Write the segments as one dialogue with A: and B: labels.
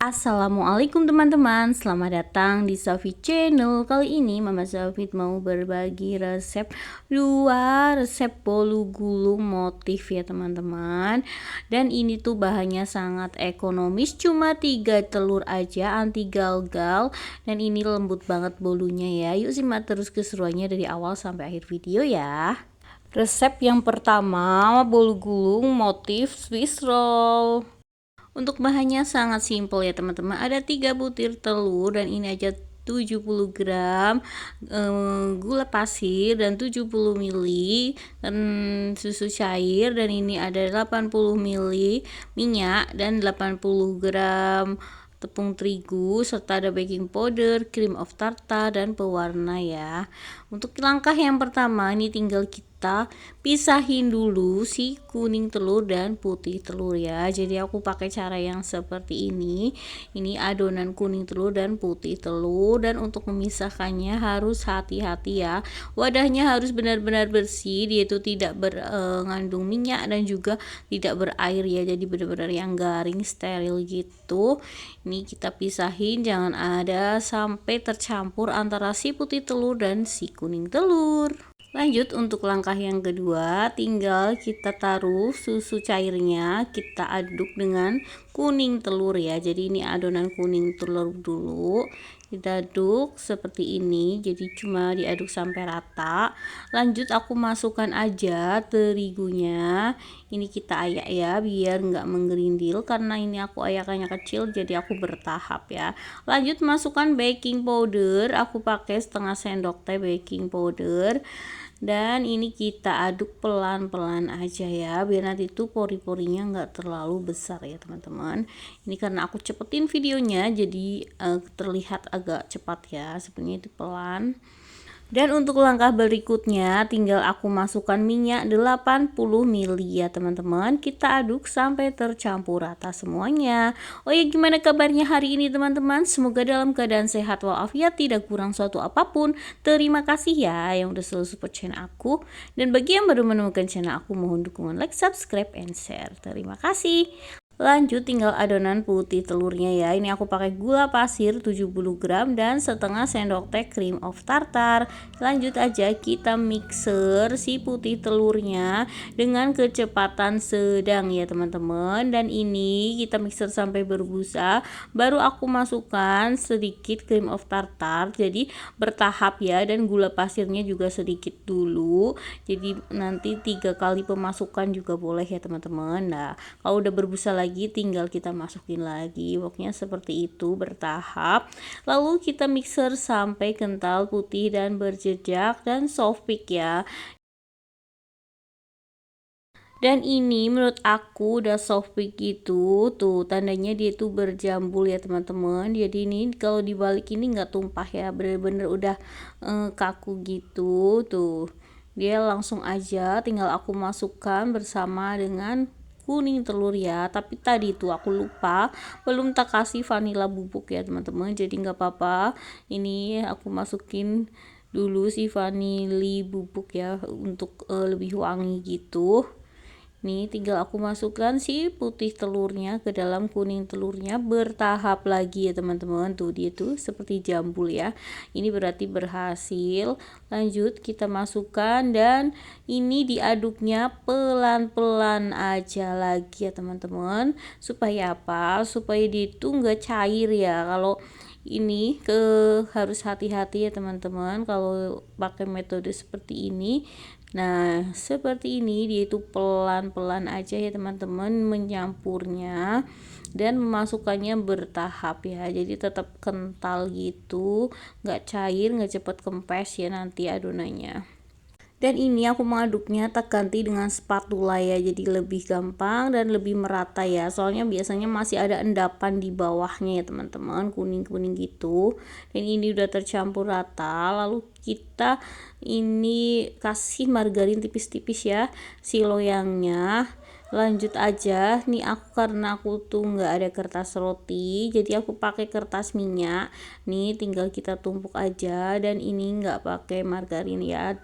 A: Assalamualaikum teman-teman, selamat datang di Safi Channel. Kali ini Mama Safi mau berbagi resep 2 resep bolu gulung motif ya teman-teman. Dan ini tuh bahannya sangat ekonomis, cuma 3 telur aja, anti gagal. Dan ini lembut banget bolunya ya. Yuk simak terus keseruannya dari awal sampai akhir video ya. Resep yang pertama, bolu gulung motif Swiss roll. Untuk bahannya sangat simpel ya teman-teman. Ada 3 butir telur dan ini aja 70 gram gula pasir dan 70 ml dan susu cair, dan ini ada 80 ml minyak dan 80 gram tepung terigu, serta ada baking powder, cream of tartar, dan pewarna ya. Untuk langkah yang pertama ini tinggal kita pisahin dulu si kuning telur dan putih telur ya. Jadi aku pakai cara yang seperti ini. Ini adonan kuning telur dan putih telur, dan untuk memisahkannya harus hati-hati ya. Wadahnya harus benar-benar bersih, dia itu tidak mengandung minyak dan juga tidak berair ya. Jadi benar-benar yang garing, steril gitu. Ini kita pisahin, jangan ada sampai tercampur antara si putih telur dan si kuning telur. Lanjut untuk langkah yang kedua, tinggal kita taruh susu cairnya, kita aduk dengan kuning telur ya. Jadi ini adonan kuning telur dulu kita aduk seperti ini, jadi cuma diaduk sampai rata. Lanjut aku masukkan aja terigunya, ini kita ayak ya biar nggak menggerindil, karena ini aku ayakannya kecil jadi aku bertahap ya. Lanjut masukkan baking powder, aku pakai setengah sendok teh baking powder, dan ini kita aduk pelan-pelan aja ya, biar nanti tuh pori-porinya nggak terlalu besar ya teman-teman. Ini karena aku cepetin videonya jadi terlihat agak cepat ya, sebenarnya itu pelan. Dan untuk langkah berikutnya tinggal aku masukkan minyak 80 ml ya teman-teman. Kita aduk sampai tercampur rata semuanya. Oh ya, gimana kabarnya hari ini teman-teman? Semoga dalam keadaan sehat walafiat, tidak kurang suatu apapun. Terima kasih ya yang udah selalu support channel aku. Dan bagi yang baru menemukan channel aku, mohon dukungan like, subscribe, and share. Terima kasih. Lanjut tinggal adonan putih telurnya ya. Ini aku pakai gula pasir 70 gram dan setengah sendok teh cream of tartar. Lanjut aja kita mixer si putih telurnya dengan kecepatan sedang ya teman-teman. Dan ini kita mixer sampai berbusa, baru aku masukkan sedikit cream of tartar. Jadi bertahap ya, dan gula pasirnya juga sedikit dulu. Jadi nanti 3 kali pemasukan juga boleh ya teman-teman. Nah, kalau udah berbusa lagi tinggal kita masukin lagi, pokoknya seperti itu bertahap. Lalu kita mixer sampai kental, putih, dan berjejak dan soft peak ya. Dan ini menurut aku udah soft peak gitu, tuh tandanya dia tuh berjambul ya teman-teman. Jadi ini kalau dibalik ini nggak tumpah ya, bener-bener udah kaku gitu tuh. Dia langsung aja tinggal aku masukkan bersama dengan kuning telur ya. Tapi tadi tuh aku lupa belum tak kasih vanila bubuk ya teman-teman, jadi nggak apa-apa, ini aku masukin dulu si vanili bubuk ya untuk lebih wangi gitu. Nih tinggal aku masukkan si putih telurnya ke dalam kuning telurnya bertahap lagi ya teman-teman. Tuh dia tuh seperti jambul ya, ini berarti berhasil. Lanjut kita masukkan, dan ini diaduknya pelan-pelan aja lagi ya teman-teman. Supaya apa? Supaya dia tuh nggak cair ya. Kalau ini harus hati-hati ya teman-teman kalau pakai metode seperti ini. Nah seperti ini, dia itu pelan-pelan aja ya teman-teman menyampurnya dan memasukkannya bertahap ya, jadi tetap kental gitu, nggak cair, nggak cepet kempes ya nanti adonannya. Dan ini aku mengaduknya tak ganti dengan spatula ya, jadi lebih gampang dan lebih merata ya, soalnya biasanya masih ada endapan di bawahnya ya teman-teman, kuning-kuning gitu. Dan ini udah tercampur rata, lalu kita ini kasih margarin tipis-tipis ya si loyangnya. Lanjut aja nih, aku karena aku tuh nggak ada kertas roti, jadi aku pakai kertas minyak. Nih tinggal kita tumpuk aja, dan ini nggak pakai margarin ya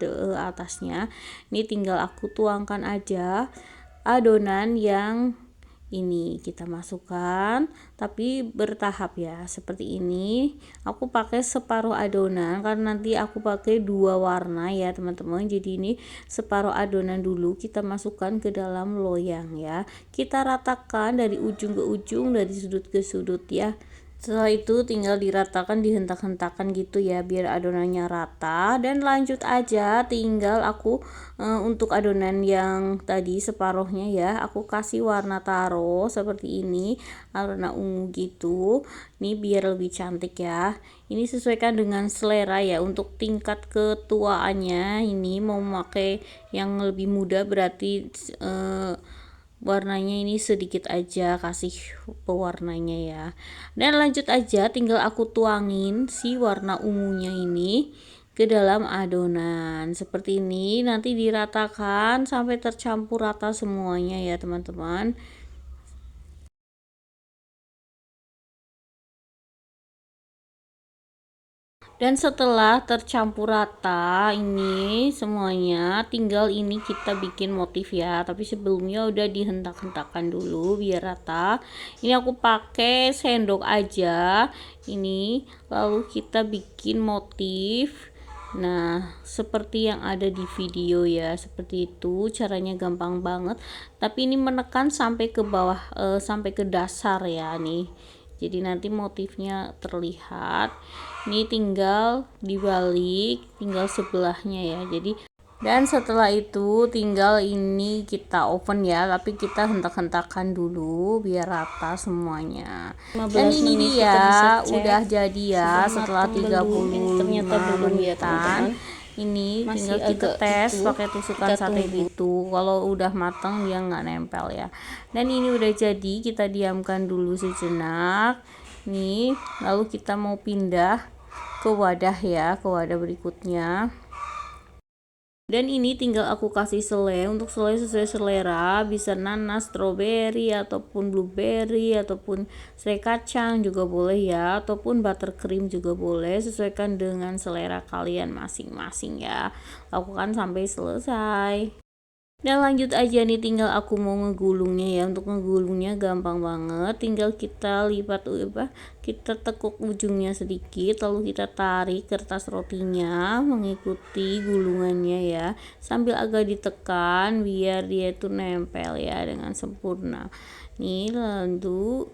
A: atasnya. Nih tinggal aku tuangkan aja adonan yang Ini kita masukkan, tapi bertahap ya, seperti ini. Aku pakai separuh adonan karena nanti aku pakai 2 warna ya teman-teman. Jadi ini separuh adonan dulu kita masukkan ke dalam loyang ya. Kita ratakan dari ujung ke ujung, dari sudut ke sudut ya. Setelah itu tinggal diratakan, dihentak-hentakan gitu ya biar adonannya rata, dan lanjut aja tinggal aku untuk adonan yang tadi separuhnya ya, aku kasih warna taro seperti ini, warna ungu gitu. Ini biar lebih cantik ya. Ini sesuaikan dengan selera ya. Untuk tingkat ketuaannya ini mau memakai yang lebih muda berarti warnanya ini sedikit aja, kasih pewarnanya ya. Dan lanjut aja tinggal aku tuangin si warna ungunya ini ke dalam adonan seperti ini, nanti diratakan sampai tercampur rata semuanya ya teman-teman. Dan setelah tercampur rata ini semuanya, tinggal ini kita bikin motif ya, tapi sebelumnya udah dihentak-hentakan dulu biar rata. Ini aku pakai sendok aja ini, lalu kita bikin motif. Nah, seperti yang ada di video ya, seperti itu caranya, gampang banget. Tapi ini menekan sampai ke bawah, sampai ke dasar ya nih. Jadi nanti motifnya terlihat. Ini tinggal dibalik, tinggal sebelahnya ya. Jadi dan setelah itu tinggal ini kita oven ya, tapi kita hentak-hentakan dulu biar rata semuanya. Dan ini dia udah jadi ya setelah 30 menitan. Ini tinggal kita tes pakai tusukan sate gitu. Kalau udah matang dia nggak nempel ya. Dan ini udah jadi, kita diamkan dulu sejenak nih, lalu kita mau pindah ke wadah ya, ke wadah berikutnya. Dan ini tinggal aku kasih selai. Untuk selai sesuai selera, bisa nanas, stroberi, ataupun blueberry, ataupun selai kacang juga boleh ya, ataupun buttercream juga boleh, sesuaikan dengan selera kalian masing-masing ya. Lakukan sampai selesai. Dan lanjut aja nih, tinggal aku mau ngegulungnya ya. Untuk ngegulungnya gampang banget, tinggal kita lipat kita tekuk ujungnya sedikit, lalu kita tarik kertas rotinya mengikuti gulungannya ya, sambil agak ditekan biar dia itu nempel ya dengan sempurna nih. Lalu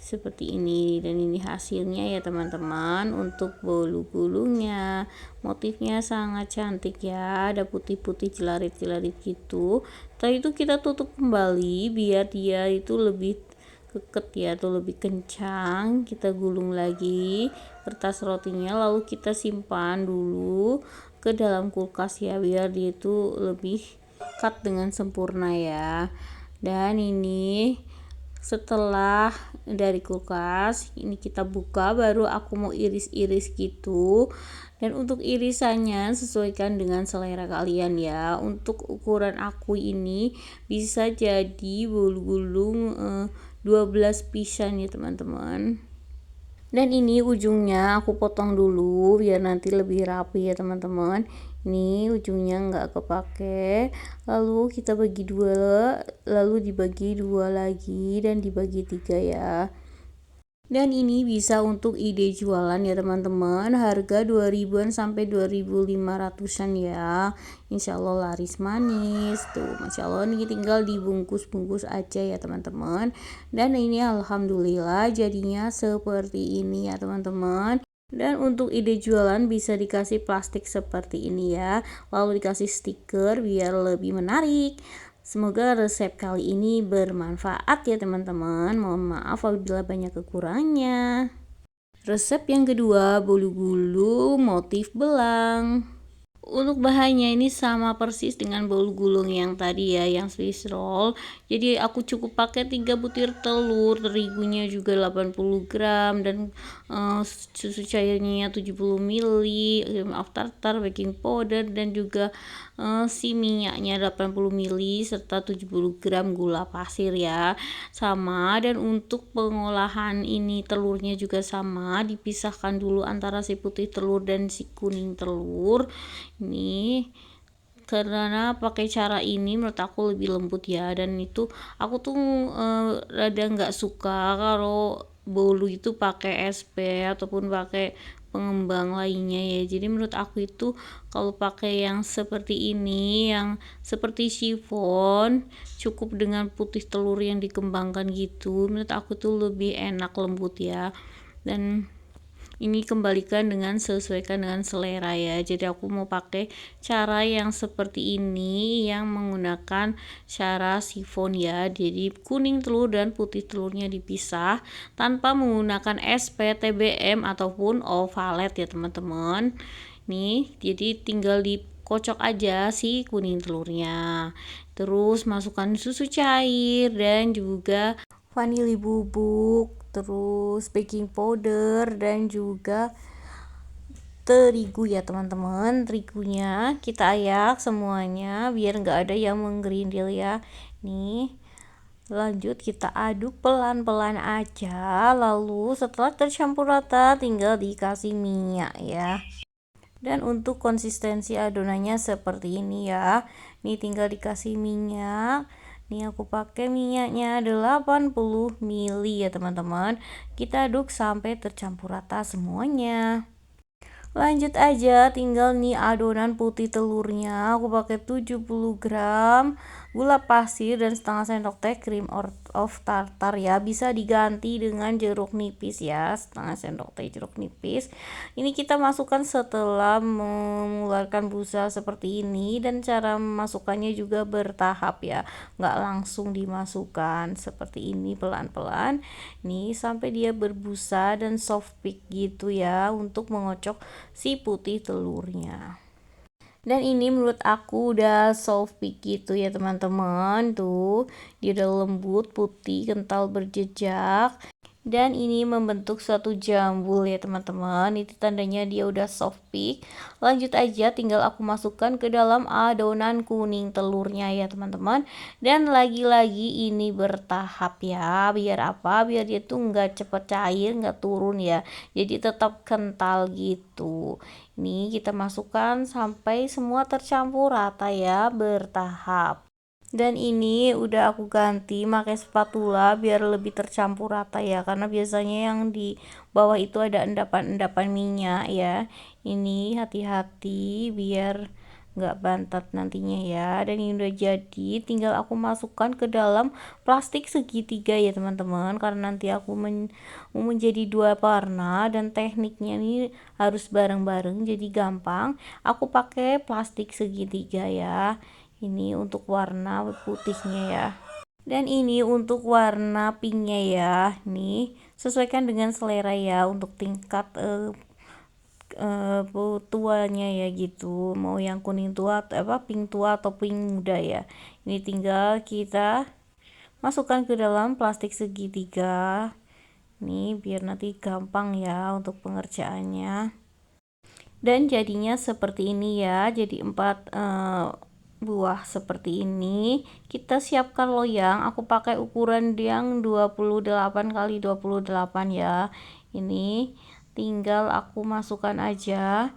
A: seperti ini, dan ini hasilnya ya teman-teman. Untuk bolu gulungnya, motifnya sangat cantik ya, ada putih-putih jelarit-jelarit gitu. Setelah itu kita tutup kembali biar dia itu lebih keket ya, atau lebih kencang. Kita gulung lagi kertas rotinya, lalu kita simpan dulu ke dalam kulkas ya, biar dia itu lebih cut dengan sempurna ya. Dan ini setelah dari kulkas ini kita buka, baru aku mau iris-iris gitu. Dan untuk irisannya sesuaikan dengan selera kalian ya. Untuk ukuran aku ini bisa jadi bolu gulung 12 pisan ya teman-teman. Dan ini ujungnya aku potong dulu biar nanti lebih rapi ya teman-teman. Ini ujungnya nggak kepake, lalu kita bagi dua, lalu dibagi dua lagi dan dibagi 3 ya. Dan ini bisa untuk ide jualan ya teman-teman, harga 2000-an sampai 2500-an ya. Insya Allah laris manis tuh, Masya Allah. Ini tinggal dibungkus-bungkus aja ya teman-teman. Dan ini alhamdulillah jadinya seperti ini ya teman-teman. Dan untuk ide jualan bisa dikasih plastik seperti ini ya, lalu dikasih stiker biar lebih menarik. Semoga resep kali ini bermanfaat ya teman-teman. Mohon maaf apabila banyak kekurangannya. Resep yang kedua, bolu gulung motif belang. Untuk bahannya ini sama persis dengan bolu gulung yang tadi ya, yang Swiss roll. Jadi aku cukup pakai 3 butir telur, terigunya juga 80 gram, dan susu cairnya 70 ml, maaf tartar, baking powder, dan juga si minyaknya 80 ml, serta 70 gram gula pasir ya, sama. Dan untuk pengolahan ini telurnya juga sama, dipisahkan dulu antara si putih telur dan si kuning telur. Ini karena pakai cara ini menurut aku lebih lembut ya. Dan itu aku tuh rada nggak suka kalau bolu itu pakai SP ataupun pakai pengembang lainnya ya. Jadi menurut aku itu kalau pakai yang seperti ini, yang seperti chiffon, cukup dengan putih telur yang dikembangkan gitu, menurut aku tuh lebih enak, lembut ya. Dan ini kembalikan dengan sesuaikan dengan selera ya. Jadi aku mau pakai cara yang seperti ini, yang menggunakan cara sifon ya. Jadi kuning telur dan putih telurnya dipisah tanpa menggunakan SP, TBM ataupun ovalet ya teman-teman. Nih, jadi tinggal dikocok aja si kuning telurnya. Terus masukkan susu cair dan juga vanili bubuk, terus baking powder dan juga terigu ya teman-teman. Terigunya kita ayak semuanya biar nggak ada yang menggerindil ya. Nih, lanjut kita aduk pelan-pelan aja, lalu setelah tercampur rata tinggal dikasih minyak ya. Dan untuk konsistensi adonannya seperti ini ya. Nih tinggal dikasih minyak. Nih aku pakai minyaknya 80 ml ya teman-teman. Kita aduk sampai tercampur rata semuanya. Lanjut aja, tinggal nih adonan putih telurnya. Aku pakai 70 gram gula pasir dan setengah sendok teh cream of tartar ya. Bisa diganti dengan jeruk nipis ya, setengah sendok teh jeruk nipis. Ini kita masukkan setelah mengeluarkan busa seperti ini, dan cara memasukkannya juga bertahap ya, nggak langsung dimasukkan seperti ini, pelan-pelan nih sampai dia berbusa dan soft peak gitu ya, untuk mengocok si putih telurnya. Dan ini menurut aku udah soft peak gitu ya teman-teman. Tuh dia udah lembut, putih, kental, berjejak, dan ini membentuk suatu jambul ya teman-teman. Itu tandanya dia udah soft peak. Lanjut aja, tinggal aku masukkan ke dalam adonan kuning telurnya ya teman-teman. Dan lagi-lagi ini bertahap ya, biar apa, biar dia tuh nggak cepet cair, nggak turun ya, jadi tetap kental gitu. Ini kita masukkan sampai semua tercampur rata ya, bertahap. Dan ini udah aku ganti pakai spatula biar lebih tercampur rata ya, karena biasanya yang di bawah itu ada endapan-endapan minyak ya. Ini hati-hati biar nggak bantat nantinya ya. Dan ini udah jadi, tinggal aku masukkan ke dalam plastik segitiga ya teman-teman, karena nanti aku mau menjadi dua warna dan tekniknya ini harus bareng-bareng jadi gampang. Aku pakai plastik segitiga ya. Ini untuk warna putihnya ya. Dan ini untuk warna pinknya ya. Nih, sesuaikan dengan selera ya untuk tingkat tuanya ya gitu. Mau yang kuning tua, pink tua atau pink muda ya. Ini tinggal kita masukkan ke dalam plastik segitiga. Nih, biar nanti gampang ya untuk pengerjaannya. Dan jadinya seperti ini ya. Jadi 4 buah seperti ini. Kita siapkan loyang. Aku pakai ukuran yang 28 kali 28 ya. Ini tinggal aku masukkan aja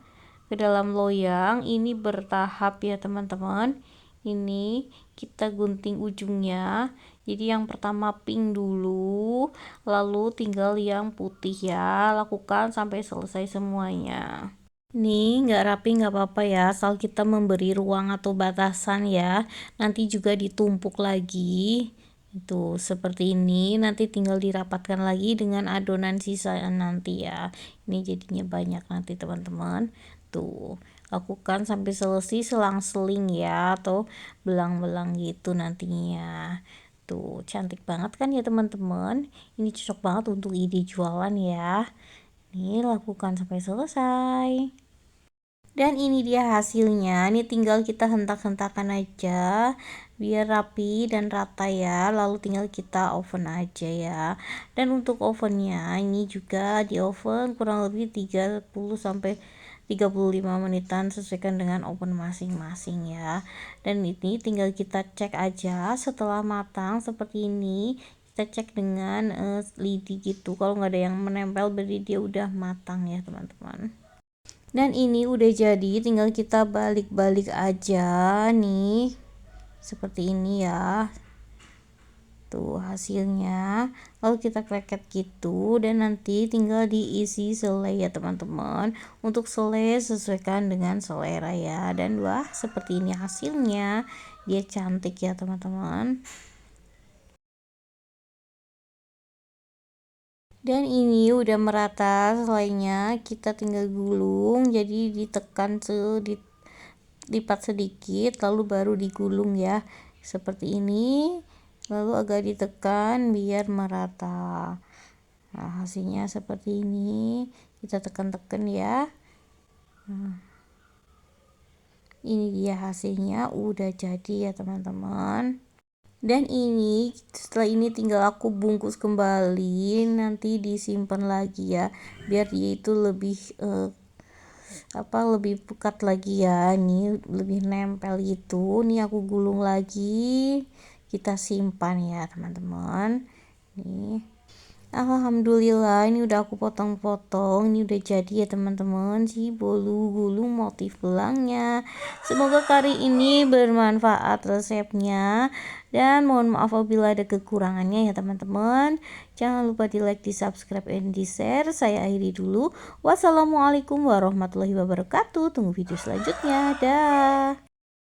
A: ke dalam loyang. Ini bertahap ya teman-teman. Ini kita gunting ujungnya. Jadi yang pertama pink dulu, lalu tinggal yang putih ya. Lakukan sampai selesai semuanya. Nih nggak rapi nggak apa-apa ya, asal kita memberi ruang atau batasan ya. Nanti juga ditumpuk lagi. Itu seperti ini, nanti tinggal dirapatkan lagi dengan adonan sisa nanti ya. Ini jadinya banyak nanti teman-teman. Tuh, lakukan sampai selesai selang-seling ya, atau belang-belang gitu nantinya. Tuh, cantik banget kan ya teman-teman. Ini cocok banget untuk ide jualan ya. Nih, lakukan sampai selesai. Dan ini dia hasilnya. Ini tinggal kita hentak-hentakan aja biar rapi dan rata ya. Lalu tinggal kita oven aja ya. Dan untuk ovennya ini juga di oven kurang lebih 30 sampai 35 menitan, sesuaikan dengan oven masing-masing ya. Dan ini tinggal kita cek aja setelah matang seperti ini. Kita cek dengan lidi gitu. Kalau nggak ada yang menempel berarti dia udah matang ya teman-teman. Dan ini udah jadi, tinggal kita balik-balik aja nih seperti ini ya, tuh hasilnya. Lalu kita kreket gitu, dan nanti tinggal diisi selai ya teman-teman. Untuk selai sesuaikan dengan selera ya. Dan wah, seperti ini hasilnya, dia cantik ya teman-teman. Dan ini udah merata selainya, kita tinggal gulung, jadi ditekan lipat sedikit lalu baru digulung ya, seperti ini. Lalu agak ditekan biar merata. Nah, hasilnya seperti ini, kita tekan-tekan ya. Nah, ini dia hasilnya, udah jadi ya teman-teman. Dan ini setelah ini tinggal aku bungkus kembali, nanti disimpan lagi ya, biar dia itu lebih lebih pekat lagi ya, ini lebih nempel gitu. Nih aku gulung lagi, kita simpan ya teman-teman. Nih, alhamdulillah ini udah aku potong-potong, ini udah jadi ya teman-teman, si bolu gulung motif belangnya. Semoga kali ini bermanfaat resepnya, dan mohon maaf apabila ada kekurangannya ya teman-teman. Jangan lupa di like, di subscribe, dan di share. Saya akhiri dulu. Wassalamualaikum warahmatullahi wabarakatuh. Tunggu video selanjutnya. Dah.